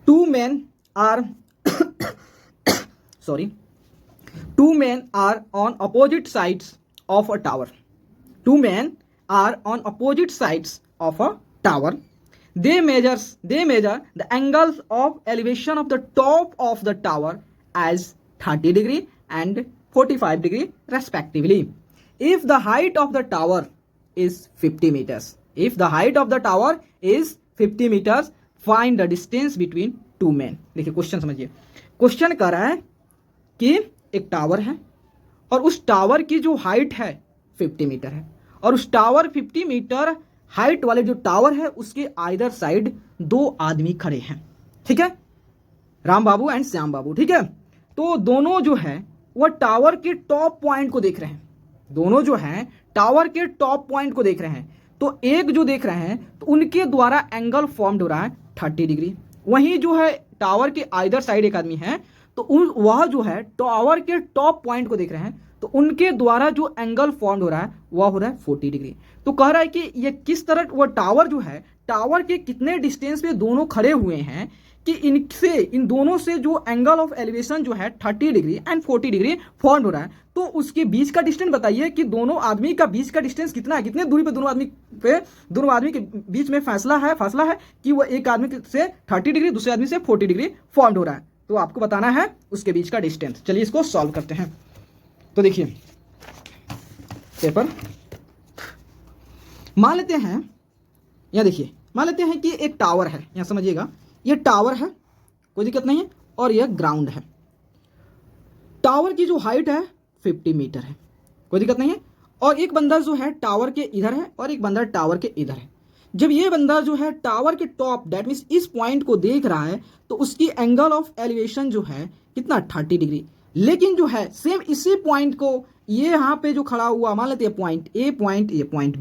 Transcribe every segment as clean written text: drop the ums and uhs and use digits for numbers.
two men are sorry, two men are on opposite sides of a tower. Two men are on opposite sides of a tower. They measure the angles of elevation of the top of the tower as 30 degree and 45 degree respectively. If the height of the tower is 50 meters, if the height of the tower is 50 meters, find the distance between two men. देखिए question समझिए, question कह रहा है कि एक tower है और उस टावर की जो हाइट है 50 मीटर है और उस टावर 50 मीटर हाइट वाले जो टावर है उसके आइदर साइड दो आदमी खड़े हैं, ठीक है, राम बाबू एंड श्याम बाबू, ठीक है। तो दोनों जो है वह टावर के टॉप पॉइंट को देख रहे हैं, दोनों जो हैं टावर के टॉप पॉइंट को देख रहे हैं। तो एक जो देख रहे हैं तो उनके द्वारा एंगल फॉर्म्ड हो रहा है 30 डिग्री, वहीं जो है टावर के आइदर साइड एक आदमी है तो वह जो है टावर के टॉप पॉइंट को देख रहे हैं तो उनके द्वारा जो एंगल फॉर्म्ड हो रहा है वह हो रहा है 40 डिग्री। तो कह रहा है कि ये किस तरह वह टावर जो है टावर के कितने डिस्टेंस पे दोनों खड़े हुए हैं कि इन दोनों से जो एंगल ऑफ एलिवेशन जो है 30 डिग्री एंड 40 डिग्री फॉर्म हो रहा है। तो उसके बीच का डिस्टेंस बताइए कि दोनों आदमी का बीच का डिस्टेंस कितना है, कितने दूरी पे दोनों आदमी के बीच में फासला है कि वो एक आदमी से 30 डिग्री दूसरे आदमी से 40 डिग्री फॉर्म हो रहा है। तो आपको बताना है उसके बीच का डिस्टेंस। चलिए इसको सॉल्व करते हैं। तो देखिए पेपर मान लेते हैं, यहाँ देखिए मान लेते हैं कि एक टावर है, यहाँ समझिएगा ये टावर है, कोई दिक्कत नहीं है, और यह ग्राउंड है। टावर की जो हाइट है 50 मीटर है, कोई दिक्कत नहीं है, और एक बंदा जो है टावर के इधर है और एक बंदा टावर के इधर है। जब ये बंदा जो है टावर के टॉप दैट मीन्स इस पॉइंट को देख रहा है तो उसकी एंगल ऑफ एलिवेशन जो है कितना 30 डिग्री। लेकिन जो है सेम इसी पॉइंट को ये यहाँ पे जो खड़ा हुआ मान लेते हैं पॉइंट ए, पॉइंट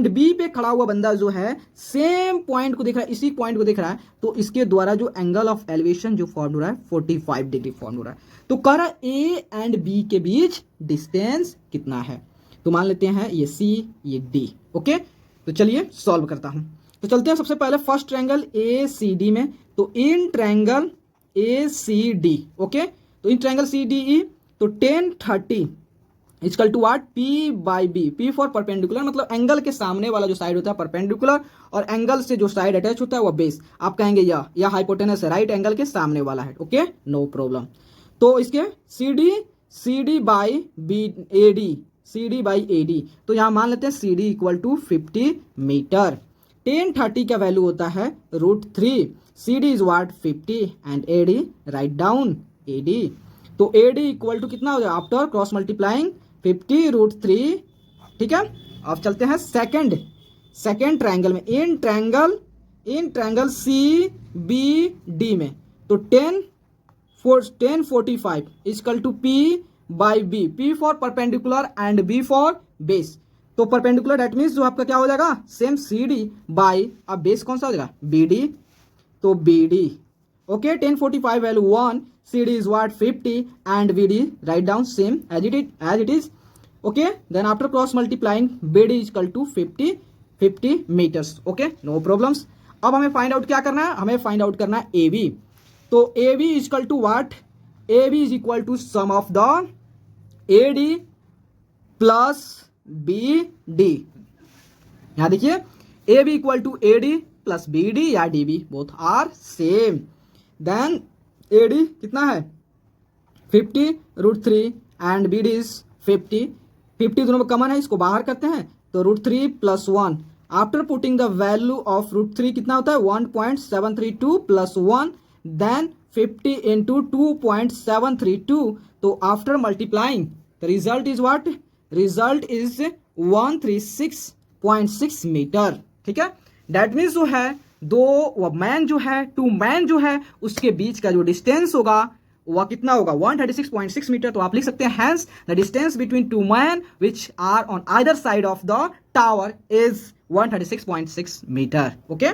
बी पे खड़ा हुआ बंदा जो है सेम पॉइंट को देख रहा है, इसी पॉइंट को देख रहा है, तो इसके द्वारा जो एंगल ऑफ एलिवेशन जो फॉर्म हो रहा है 45 डिग्री फॉर्म हो रहा है। तो कह रहा है ए एंड बी के बीच डिस्टेंस कितना है। तो मान लेते हैं ये सी ये डी, ओके। तो चलिए सॉल्व करता हूं। तो चलते हैं सबसे पहले first triangle A C D में। तो in triangle A C D, okay, तो in triangle C D E तो 10 30 equal to what P by B, P for perpendicular मतलब एंगल के सामने वाला जो साइड होता है परपेंडिकुलर और एंगल से जो साइड अटैच होता है वह बेस। आप कहेंगे या हाइपोटेनस है, राइट एंगल के सामने वाला है, ओके नो प्रॉब्लम। तो इसके C D by B A D, C D by A D, तो यहाँ मान लेते हैं C D equal to 50 metre. 10 30 का वैल्यू होता है √3, C D is what 50 and A D write down A D. तो ए डी इक्वल टू कितना हो जाएगा आफ्टर क्रॉस मल्टीप्लाइंग 50 √3, ठीक है। अब चलते हैं सेकेंड ट्रायंगल में, in triangle C B D में। तो 10 45 equal to P by B, P for perpendicular and B for base. तो परपेंडिकुलर दैट मीन्स जो आपका क्या हो जाएगा सेम सी डी बाई, अब बेस कौन सा हो जाएगा बी डी, तो B D, okay. 10 45 value 1, C D is what 50 and B D write down same as it is, okay. Then after cross multiplying B D equal to 50 metres, okay no problems. अब हमें find out क्या करना है, हमें find out करना है A B. तो A B equal to what, A B is equal to sum of the A D plus B D. यहां देखिए A B equal to A D plus B D या D B both are same. Then A D कितना है 50 √3 and B D is 50 दोनों में common है, इसको बाहर करते हैं तो √3 + 1 after putting the value of √3 कितना होता है 1.732 + 1 देन 50 into 2.732। तो after multiplying the result is what, result is 136.6 metre, ठीक है। दैट मीन्स जो है टू मैन जो है उसके बीच का जो डिस्टेंस होगा वह कितना होगा 136.6 मीटर। तो आप लिख सकते हैं hence the distance between two man which are on either side of the tower is 136.6 metre, okay.